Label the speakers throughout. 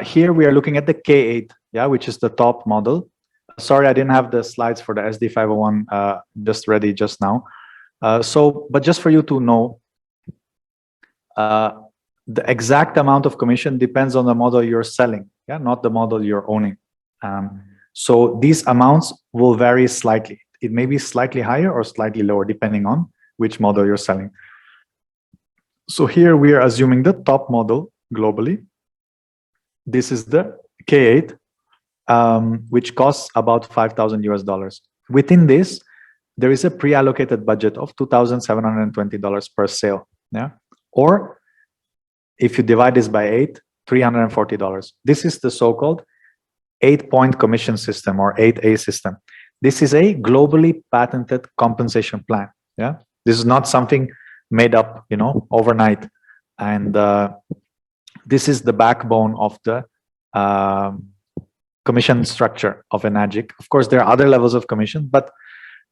Speaker 1: Here we are looking at the K8, yeah, which is the top model. Sorry, I didn't have the slides for the SD501 just ready just now. But just for you to know, the exact amount of commission depends on the model you're selling, yeah, not the model you're owning. So these amounts will vary slightly. It may be slightly higher or slightly lower depending on which model you're selling. So here we are assuming the top model globally. This is the K8, which costs about $5,000 US. Within this, there is a pre-allocated budget of $2,720 per sale. Yeah, or if you divide this by 8, $340. This is the so-called 8-point commission system or 8A system. This is a globally patented compensation plan. Yeah, this is not something made up, you know, overnight, and this is the backbone of the commission structure of Enagic. Of course, there are other levels of commission, but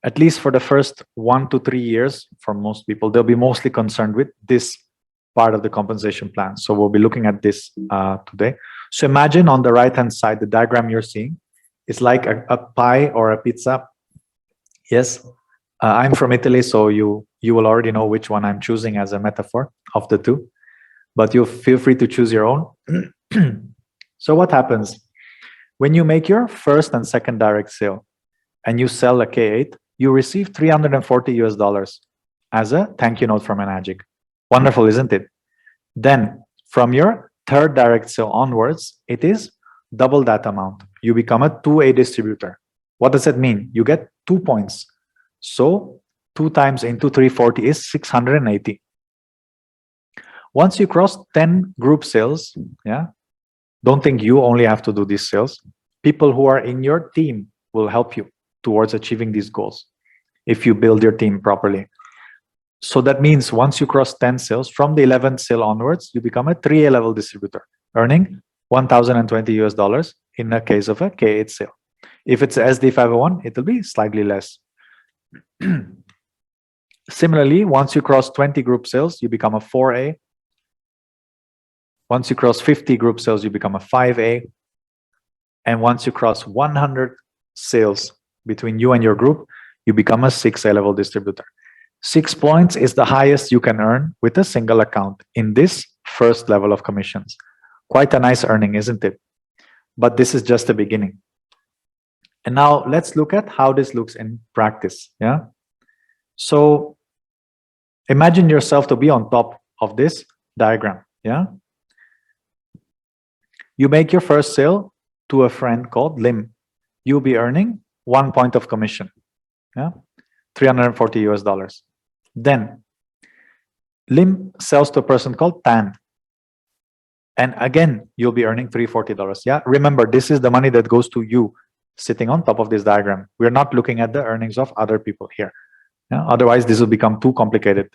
Speaker 1: at least for the first 1 to 3 years, for most people, they'll be mostly concerned with this part of the compensation plan. So we'll be looking at this today. So imagine on the right-hand side, the diagram you're seeing is like a pie or a pizza. Yes, I'm from Italy, so you will already know which one I'm choosing as a metaphor of the two, but you feel free to choose your own. So what happens? When you make your first and second direct sale and you sell a K8, you receive $340 US as a thank you note from Enagic. Wonderful, isn't it? Then from your third direct sale onwards, it is double that amount. You become a 2A distributor. What does that mean? You get 2 points. So 2 times into 340 is 680. Once you cross 10 group sales, yeah, don't think you only have to do these sales. People who are in your team will help you towards achieving these goals if you build your team properly. So that means once you cross 10 sales, from the 11th sale onwards, you become a 3A level distributor, earning $1,020 US in the case of a K8 sale. If it's a SD501, it'll be slightly less. Similarly, once you cross 20 group sales, you become a 4A. Once you cross 50 group sales, you become a 5A. And once you cross 100 sales between you and your group, you become a 6A level distributor. 6 points is the highest you can earn with a single account in this first level of commissions. Quite a nice earning, isn't it? But this is just the beginning. And now let's look at how this looks in practice. Yeah. So imagine yourself to be on top of this diagram. Yeah. You make your first sale to a friend called Lim. You'll be earning 1 point of commission. Yeah. $340 US. Then Lim sells to a person called Tan. And again, you'll be earning $340. Yeah. Remember, this is the money that goes to you sitting on top of this diagram. We're not looking at the earnings of other people here. Yeah? Otherwise, this will become too complicated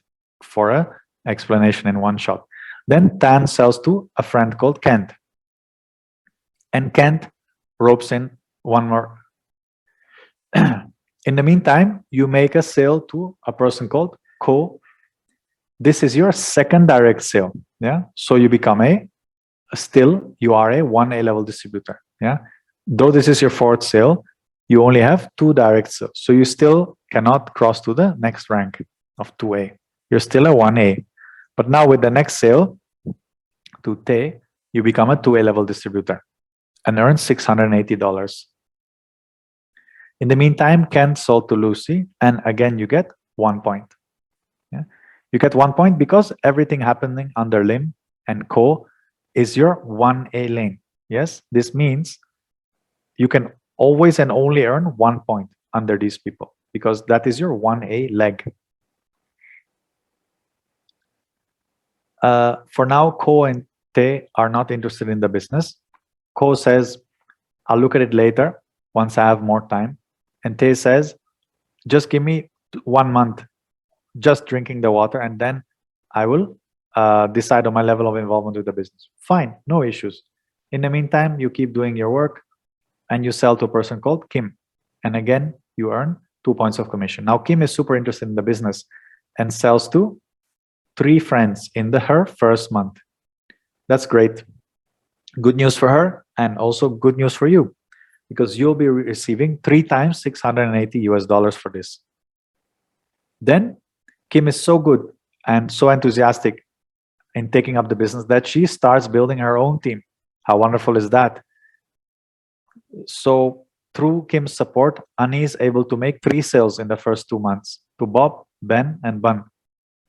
Speaker 1: for an explanation in one shot. Then Tan sells to a friend called Kent. And Kent ropes in one more. In the meantime, you make a sale to a person called Ko. This is your second direct sale. Yeah. So you become you are a 1A level distributor. Yeah. Though this is your fourth sale, you only have 2 direct sales. So you still cannot cross to the next rank of 2A. You're still a 1A. But now with the next sale to Te, you become a 2A level distributor and earn $680. In the meantime, Ken sold to Lucy, and again you get 1 point. Yeah? You get 1 point because everything happening under Lim and Ko is your 1A lane. Yes, this means you can always and only earn 1 point under these people because that is your 1A leg. For now, Ko and Te are not interested in the business. Ko says, I'll look at it later once I have more time. And Te says, just give me 1 month, just drinking the water, and then I will decide on my level of involvement with the business. Fine, no issues. In the meantime, you keep doing your work and you sell to a person called Kim. And again, you earn 2 points of commission. Now, Kim is super interested in the business and sells to 3 friends in her first month. That's great. Good news for her, and also good news for you, because you'll be receiving 3 times 680 US dollars for this. Then Kim is so good and so enthusiastic in taking up the business that she starts building her own team. How wonderful is that? So through Kim's support, Ani is able to make 3 sales in the first 2 months to Bob, Ben, and Bun,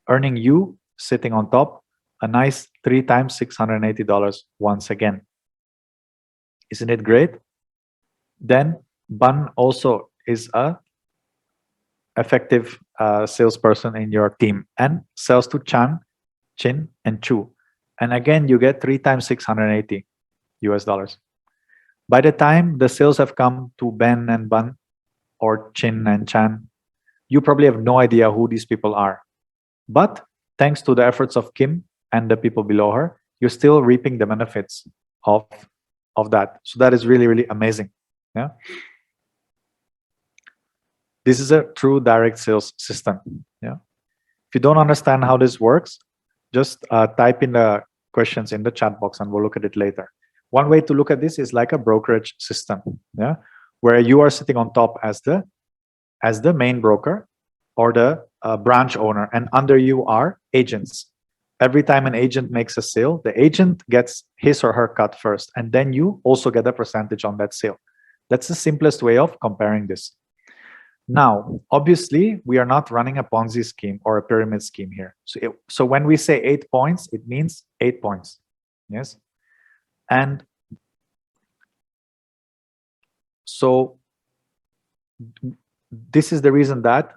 Speaker 1: earning you, sitting on top, a nice 3 times $680 once again. Isn't it great? Then Bun also is a effective salesperson in your team and sells to Chan, Chin, and Chu. And again, you get 3 times 680 US dollars. By the time the sales have come to Ben and Bun or Chin and Chan, you probably have no idea who these people are. But thanks to the efforts of Kim and the people below her, you're still reaping the benefits of that. So that is really, really amazing. Yeah. This is a true direct sales system. Yeah. If you don't understand how this works, just type in the questions in the chat box and we'll look at it later. One way to look at this is like a brokerage system, yeah, where you are sitting on top as the main broker or the branch owner, and under you are agents. Every time an agent makes a sale, the agent gets his or her cut first, and then you also get a percentage on that sale. That's the simplest way of comparing this. Now, obviously, we are not running a Ponzi scheme or a pyramid scheme here. So when we say 8 points, it means 8 points. Yes. And so this is the reason that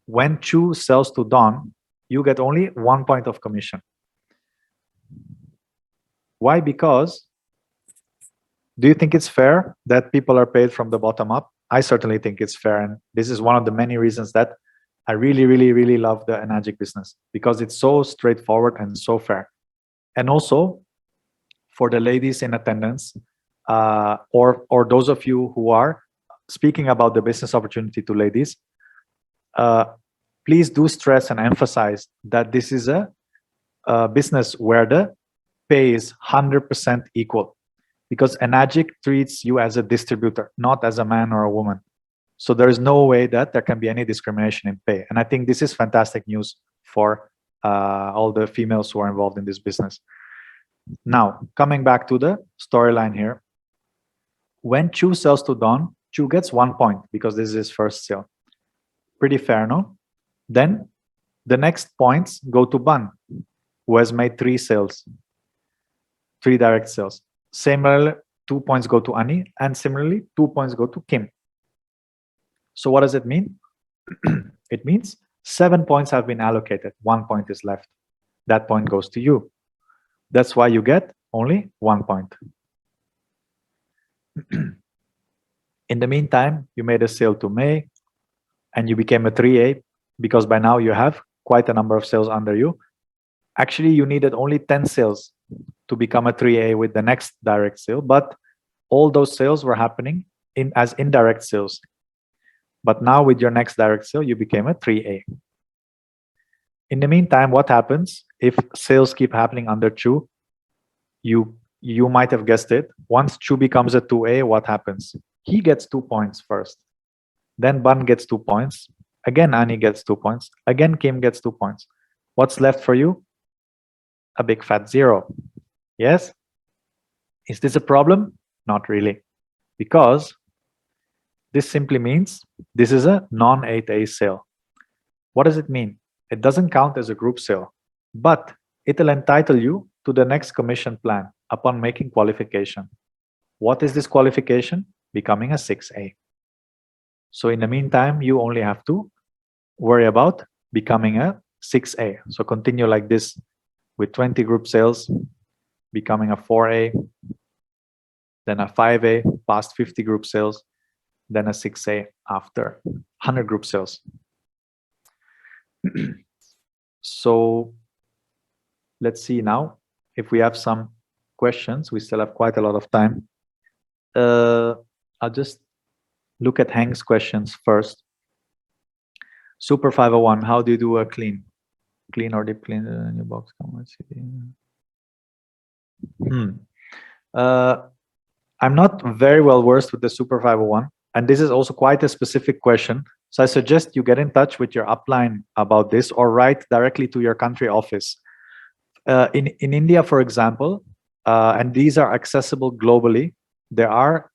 Speaker 1: when Chu sells to Don, you get only 1 point of commission. Why? Because do you think it's fair that people are paid from the bottom up? I certainly think it's fair. And this is one of the many reasons that I really, really, really love the Enagic business, because it's so straightforward and so fair. And also for the ladies in attendance, or those of you who are speaking about the business opportunity to ladies, please do stress and emphasize that this is a business where the pay is 100% equal, because Enagic treats you as a distributor, not as a man or a woman. So there is no way that there can be any discrimination in pay. And I think this is fantastic news for all the females who are involved in this business. Now, coming back to the storyline here, when Chu sells to Don, Chu gets 1 point because this is his first sale. Pretty fair, no? Then the next points go to Bun, who has made 3 sales, 3 direct sales. Similarly, 2 points go to Ani, and similarly, 2 points go to Kim. So what does it mean? It means 7 points have been allocated. 1 point is left. That point goes to you. That's why you get only 1 point. In the meantime, you made a sale to May, and you became a 3A, because by now you have quite a number of sales under you. Actually, you needed only 10 sales to become a 3A with the next direct sale, but all those sales were happening as indirect sales. But now with your next direct sale, you became a 3A. In the meantime, what happens if sales keep happening under Chu? You might have guessed it. Once Chu becomes a 2A, what happens? He gets 2 points first. Then Bun gets 2 points. Again, Ani gets 2 points. Again, Kim gets 2 points. What's left for you? A big fat 0. Yes? Is this a problem? Not really. Because this simply means this is a non-8A sale. What does it mean? It doesn't count as a group sale, but it'll entitle you to the next commission plan upon making qualification. What is this qualification? Becoming a 6A. So in the meantime, you only have to worry about becoming a 6A. So continue like this with 20 group sales, becoming a 4A, then a 5A, past 50 group sales, then a 6A after 100 group sales. So let's see now if we have some questions. We still have quite a lot of time. I'll just look at Hank's questions first. Super 501, how do you do a clean or deep clean in your box? Let's see. I'm not very well versed with the Super 501, and this is also quite a specific question. So I suggest you get in touch with your upline about this, or write directly to your country office. In India, for example, and these are accessible globally, there are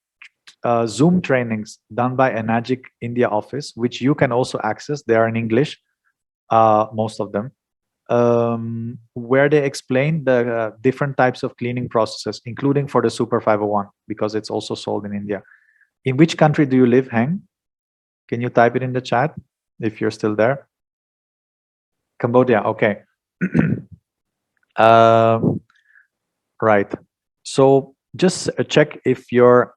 Speaker 1: Zoom trainings done by Enagic India office, which you can also access. They are in English, most of them, where they explain the different types of cleaning processes, including for the Super 501, because it's also sold in India. In which country do you live, Heng? Can you type it in the chat if you're still there? Cambodia, okay. Right. So just check if you're,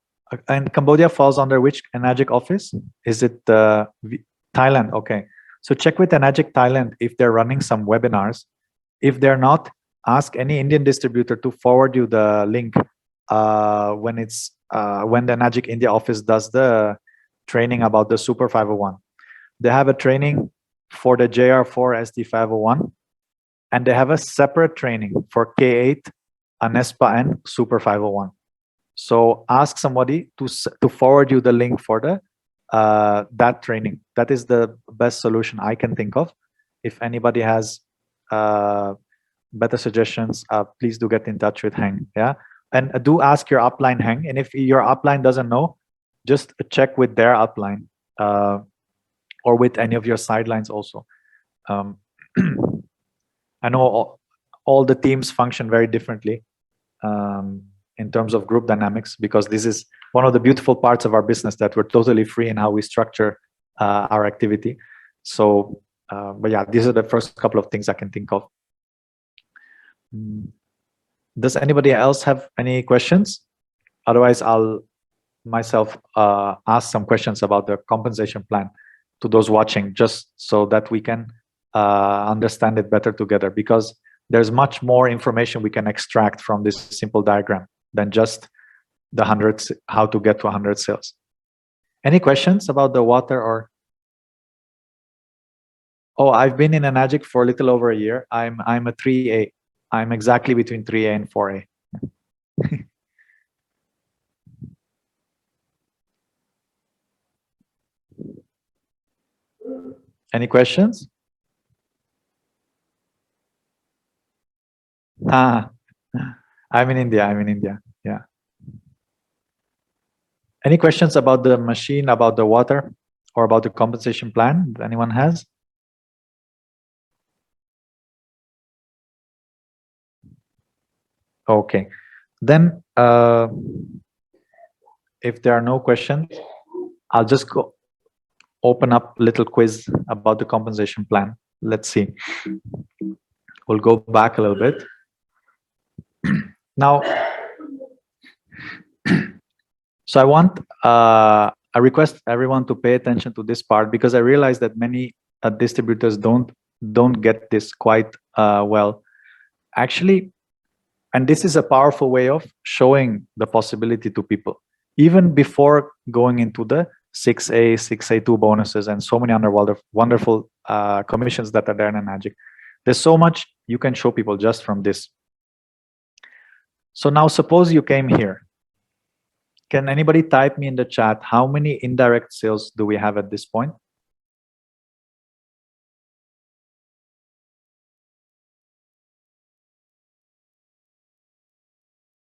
Speaker 1: and Cambodia falls under which Enagic office? Is it Thailand? Okay. So check with Enagic Thailand if they're running some webinars. If they're not, ask any Indian distributor to forward you the link when the Enagic India office does the training about the Super 501. They have a training for the JR4 SD501, and they have a separate training for K8, Anespa, and Super 501. So ask somebody to forward you the link for the that training. That is the best solution I can think of. If anybody has better suggestions, please do get in touch with Heng. Yeah, and do ask your upline, Heng. And if your upline doesn't know, just check with their upline or with any of your sidelines also. I know all the teams function very differently in terms of group dynamics, because this is one of the beautiful parts of our business, that we're totally free in how we structure our activity. So, but yeah, these are the first couple of things I can think of. Does anybody else have any questions? Otherwise, I'll myself ask some questions about the compensation plan to those watching, just so that we can understand it better together, because there's much more information we can extract from this simple diagram than just the 100, how to get to 100 sales. Any questions about the water? Or oh, I've been in Enagic for a little over a year. I'm a 3A. I'm exactly between 3A and 4A. Any questions? I'm in India. I'm in India. Yeah. Any questions about the machine, about the water, or about the compensation plan that anyone has? Okay. Then, if there are no questions, I'll just go open up a little quiz about the compensation plan. Let's see. We'll go back a little bit. Now, so I request everyone to pay attention to this part, because I realize that many distributors don't get this quite well. Actually, and this is a powerful way of showing the possibility to people, even before going into the 6A, 6A2 bonuses and so many other wonderful commissions that are there in Enagic. There's so much you can show people just from this. So now suppose you came here. Can anybody type me in the chat, how many indirect sales do we have at this point?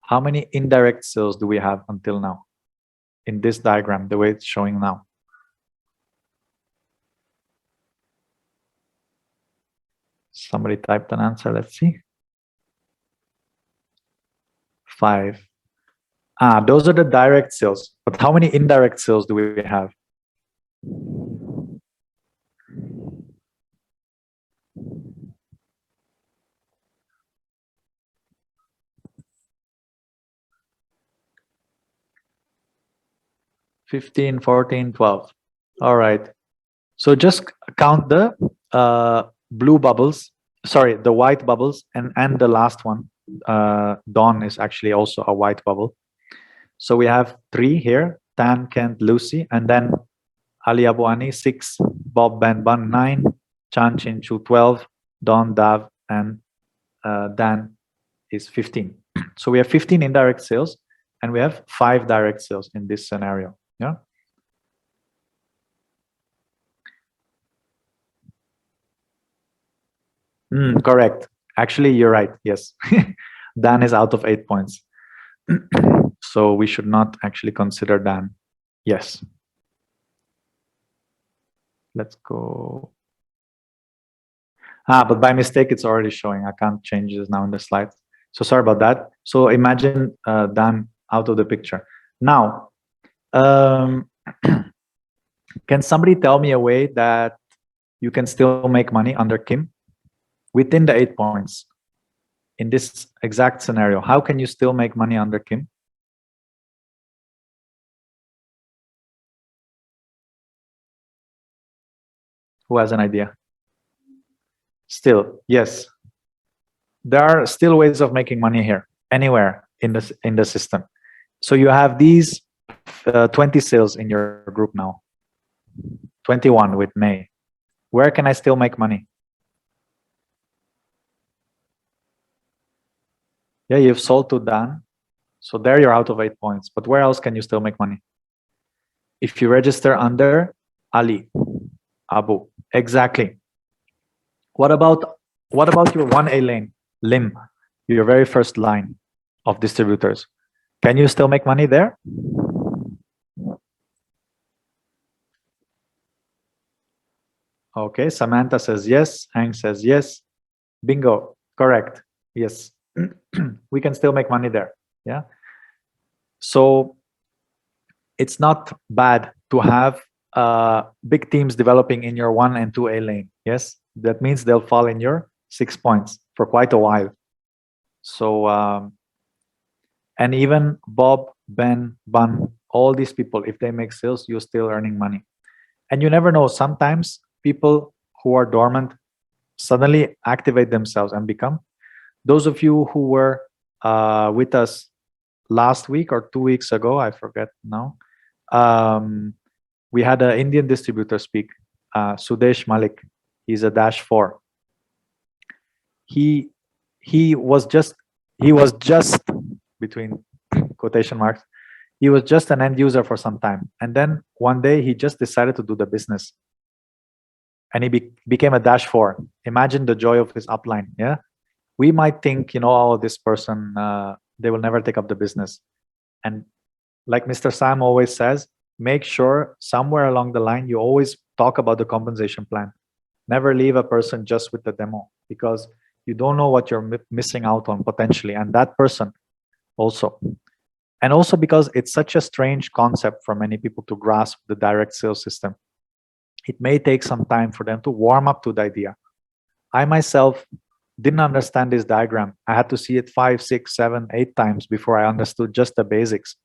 Speaker 1: How many indirect sales do we have until now in this diagram, the way it's showing now? Somebody typed an answer, let's see. 5. Those are the direct sales. But how many indirect sales do we have? $15, $14, $12. All right. So just count the blue bubbles. Sorry, the white bubbles, and the last one. Dawn is actually also a white bubble. So we have 3 here: Tan, Kent, Lucy, and then Ali Abu Ani 6, Bob, Ben, Bun 9, Chan, Chin, Chu 12, Don, Dav, and Dan is 15. So we have 15 indirect sales and we have 5 direct sales in this scenario. Yeah. Correct. Actually, you're right. Yes. Dan is out of 8 points. So we should not actually consider Dan. Yes. Let's go. But by mistake, it's already showing. I can't change this now in the slides. So sorry about that. So imagine Dan out of the picture. Now, can somebody tell me a way that you can still make money under Kim within the 8 points? In this exact scenario, how can you still make money under Kim? Who has an idea? Still, yes. There are still ways of making money here, anywhere in the system. So you have these 20 sales in your group now. 21 with May. Where can I still make money? Yeah, you've sold to Dan. So there you're out of 8 points. But where else can you still make money? If you register under Ali, Abu. Exactly. What about your 1A lane, Lim, your very first line of distributors? Can you still make money there? Okay, Samantha says yes. Hank says yes. Bingo, correct. Yes, we can still make money there. Yeah. So it's not bad to have big teams developing in your 1 and 2A lane. Yes, that means they'll fall in your 6 points for quite a while. So, and even Bob, Ben, Bun, all these people, if they make sales, you're still earning money. And you never know, sometimes people who are dormant suddenly activate themselves and become. Those of you who were with us last week or 2 weeks ago, I forget now, we had an Indian distributor speak, Sudesh Malik. He's a -4. He was just between quotation marks, he was just an end user for some time, and then one day he just decided to do the business, and he became a -4. Imagine the joy of his upline. Yeah, we might think, oh, this person, they will never take up the business, and like Mr. Sam always says, make sure somewhere along the line you always talk about the compensation plan. Never leave a person just with the demo, because you don't know what you're missing out on potentially, and that person also. And also because it's such a strange concept for many people to grasp the direct sales system. It may take some time for them to warm up to the idea. I myself didn't understand this diagram. I had to see it 5, 6, 7, 8 times before I understood just the basics.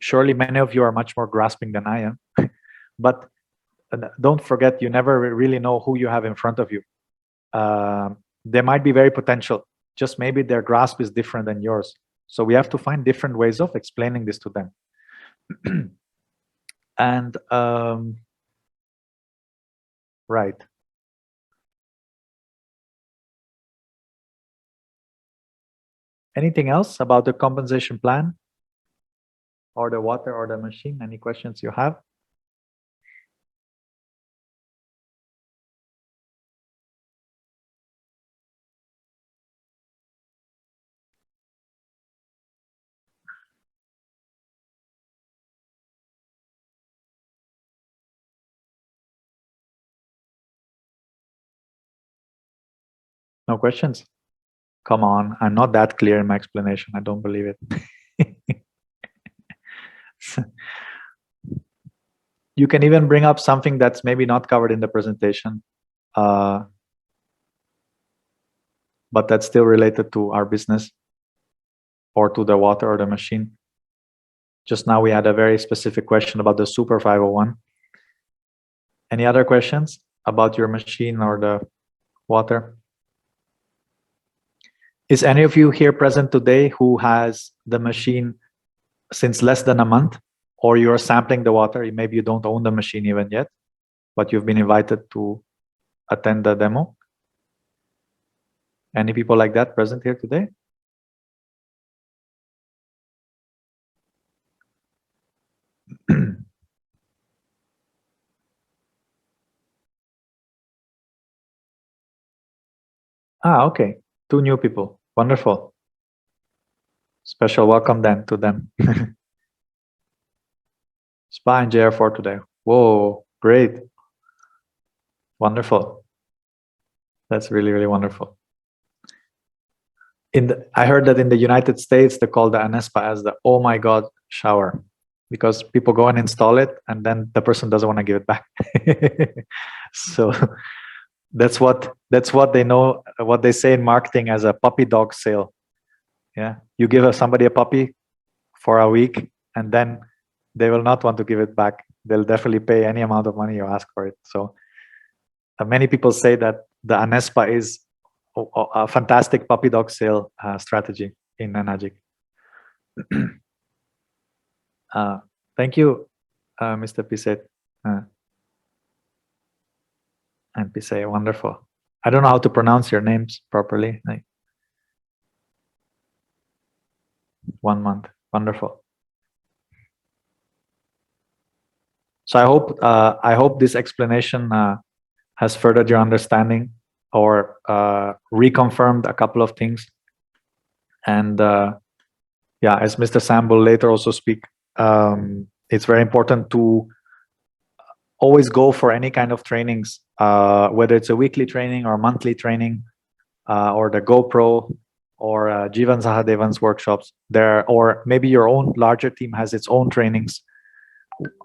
Speaker 1: Surely many of you are much more grasping than I am. But don't forget, you never really know who you have in front of you. They might be very potential, just maybe their grasp is different than yours. So we have to find different ways of explaining this to them. And right. Anything else about the compensation plan or the water or the machine? Any questions you have? No questions? Come on, I'm not that clear in my explanation. I don't believe it. You can even bring up something that's maybe not covered in the presentation, but that's still related to our business or to the water or the machine. Just now we had a very specific question about the Super 501. Any other questions about your machine or the water? Is any of you here present today who has the machine since less than a month, or you're sampling the water? Maybe you don't own the machine even yet, but you've been invited to attend the demo. Any people like that present here today? Okay. 2 new people. Wonderful. Special welcome then to them. Spa and JR4 today. Whoa, great. Wonderful. That's really, really wonderful. I heard that in the United States, they call the Anespa as the "oh my God" shower, because people go and install it and then the person doesn't want to give it back. So that's what they know, what they say in marketing as a puppy dog sale. Yeah, you give somebody a puppy for a week and then they will not want to give it back. They'll definitely pay any amount of money you ask for it. So many people say that the Anespa is a fantastic puppy dog sale strategy in Enagic. Thank you, Mr. Piset. And Piset, wonderful. I don't know how to pronounce your names properly. 1 month, wonderful. So I hope this explanation has furthered your understanding or reconfirmed a couple of things. And yeah, as Mr. Sam will later also speak, it's very important to always go for any kind of trainings, whether it's a weekly training or monthly training, or the GoPro or Jivan Sahadevan's workshops there, or maybe your own larger team has its own trainings.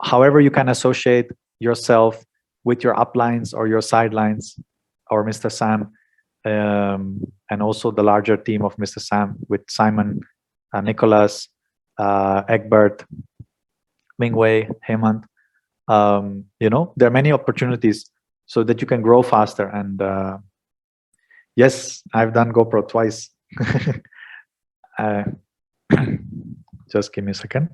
Speaker 1: However you can associate yourself with your uplines or your sidelines or Mr. Sam, and also the larger team of Mr. Sam with Simon, Nicholas, Egbert, Mingwei, Hemant. There are many opportunities so that you can grow faster. And yes, I've done GoPro twice. Just give me a second.